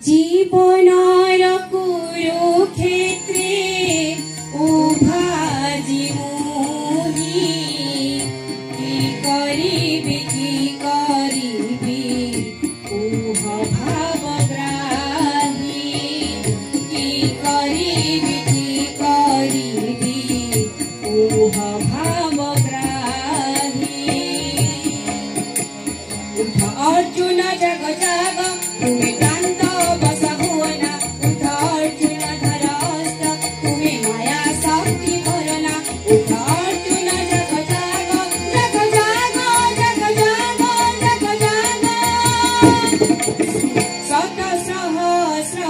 জীবনৰ কুৰুক্ষেত্ৰে উভাজি মোহি কি কৰিবি উহ ভাৱগ্ৰাহী কি কৰিবি উহ ভাৱগ্ৰাহী উঠ অৰ্জুন জগ জগ তুমি ক্লান্ত বসা হুৱনা উঠ অৰ্জুন ধৰস্ত তুমি মায়া শক্তি ভৰনা উঠ অৰ্জুন জগ জগ জগ জগ জগ জগ জগ জগ শত সহস্র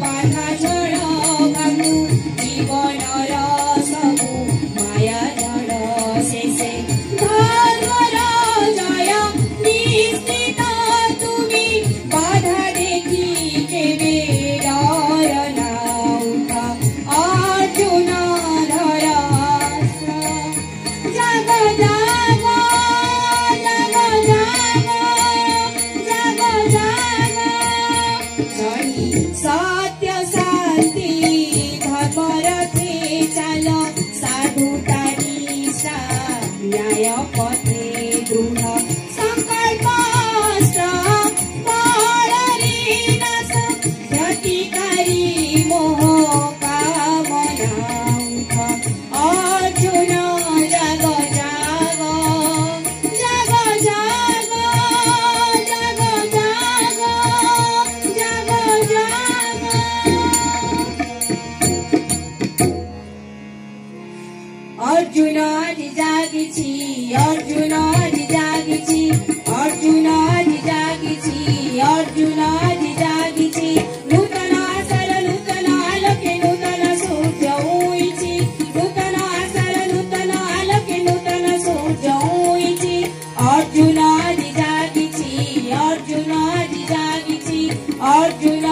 বাধা ঝড় ভাঙু জীবনৰ সবু মায়া ঝড় শেষে ধর্মর জয় নিশ্চিত তুমি বাধা দেখি কেবে ডর না উঠা অর্জুন ধরস্ত জগ জগ জগ জগ জগ জগ জনি সত্য শান্তি ধর্মরথে চাল সাধুতা নিশা ন্যায় পথে দৃঢ় সংকল্প বলরে নাশ প্রতিকারী মোহ কামনা উঠ অর্জুন জগ জগ জগ জগ জগ জগ জগ জগ অর্জুন আজ জাগিছি অর্জুন আজ জাগিছি অর্জুন আজ জাগিছি অর্জুন আজ জাগিছি নূতন আশার নূতন আলোকে নূতন সূর্য উইছি নূতন আশার নূতন আলোকে নূতন সূর্য উইছি অর্জুন আজ জাগিছি অর্জুন আজ জাগিছি অর্জুন